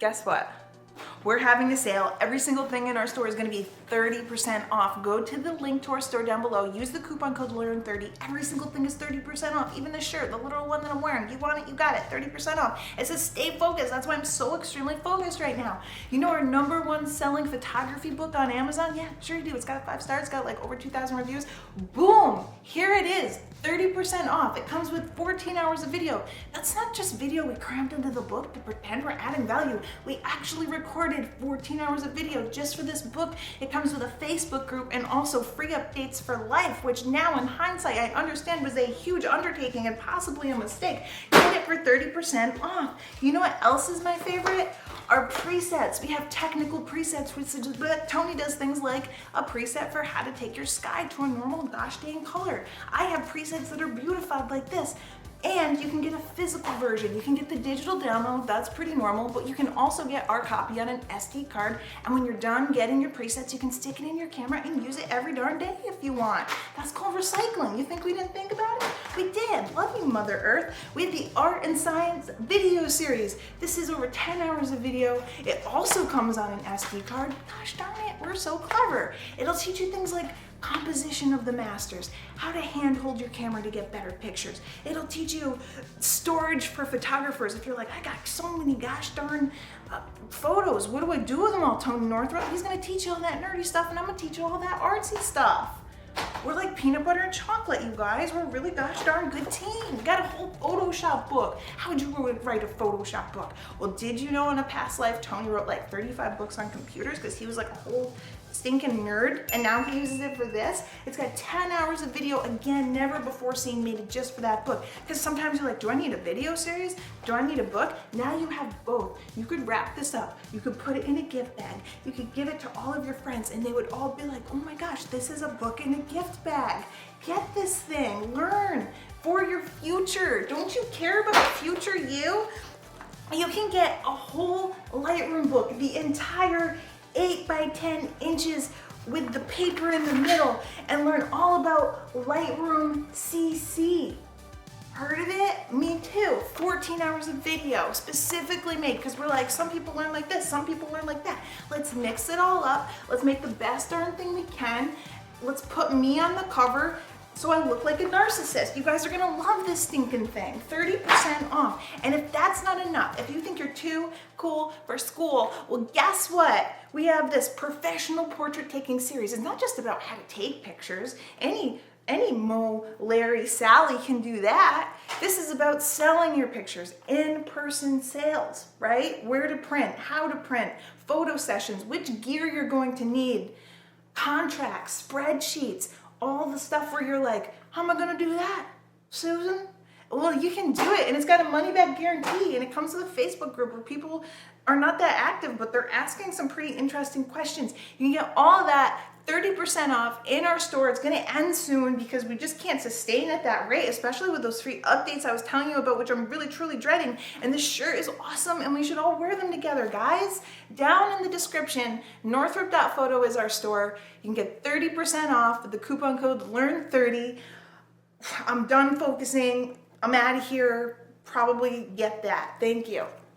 guess what? We're having a sale. Every single thing in our store is going to be 30% off. Go to the link to our store down below. Use the coupon code LEARN30. Every single thing is 30% off. Even the shirt, the little one that I'm wearing. You want it, you got it. 30% off. It says stay focused. That's why I'm so extremely focused right now. You know our #1 selling photography book on Amazon? Yeah, sure you do. It's got 5 stars. It's got like over 2,000 reviews. Boom! Here it is. 30% off. It comes with 14 hours of video. That's not just video we crammed into the book to pretend we're adding value. We actually recorded 14 hours of video just for this book. It comes with a Facebook group and also free updates for life, which now in hindsight I understand was a huge undertaking and possibly a mistake. Get it for 30% off. You know what else is my favorite? Our presets. We have technical presets, but Tony does things like a preset for how to take your sky to a normal gosh dang color. I have presets that are beautified like this. And you can get a physical version. You can get the digital download, that's pretty normal, but you can also get our copy on an SD card. And when you're done getting your presets, you can stick it in your camera and use it every darn day if you want. That's called recycling. You think we didn't think about it? We did. Love you, Mother Earth. We have the Art and Science video series. This is over 10 hours of video. It also comes on an SD card. Gosh darn it, we're so clever. It'll teach you things like composition of the masters, how to hand hold your camera to get better pictures. It'll teach you storage for photographers. If you're like, I got so many gosh darn photos, what do I do with them all? Tony Northrup, he's gonna teach you all that nerdy stuff and I'm gonna teach you all that artsy stuff. We're like peanut butter and chocolate, you guys. We're a really gosh darn good team. We got a whole Photoshop book. How would you write a Photoshop book? Well, did you know in a past life, Tony wrote like 35 books on computers because he was like a whole stinking nerd, and now he uses it for this. It's got 10 hours of video, again, never before seen, made just for that book. Because sometimes you're like, do I need a video series? Do I need a book? Now you have both. You could wrap this up. You could put it in a gift bag. You could give it to all of your friends and they would all be like, oh my gosh, this is a book in a gift bag. Get this thing, learn for your future. Don't you care about future you? You can get a whole Lightroom book, the entire 8 by 10 inches with the paper in the middle, and learn all about Lightroom CC. Heard of it? Me too. 14 hours of video specifically made, because we're like, some people learn like this, some people learn like that. Let's mix it all up. Let's make the best darn thing we can. Let's put me on the cover so I look like a narcissist. You guys are gonna love this stinking thing. 30% off. And if that's not enough, if you think you're too cool for school, well, guess what? We have this professional portrait taking series. It's not just about how to take pictures. Any Mo, Larry, Sally can do that. This is about selling your pictures, in-person sales, right? Where to print, how to print, photo sessions, which gear you're going to need, contracts, spreadsheets, all the stuff where you're like, how am I gonna do that, Susan? Well, you can do it, and it's got a money-back guarantee, and it comes with a Facebook group where people are not that active, but they're asking some pretty interesting questions. You can get all of that 30% off in our store. It's gonna end soon because we just can't sustain at that rate, especially with those free updates I was telling you about, which I'm really truly dreading. And this shirt is awesome and we should all wear them together, guys. Down in the description, Northrup.photo is our store. You can get 30% off with the coupon code LEARN30. I'm done focusing. I'm out of here. Probably get that. Thank you.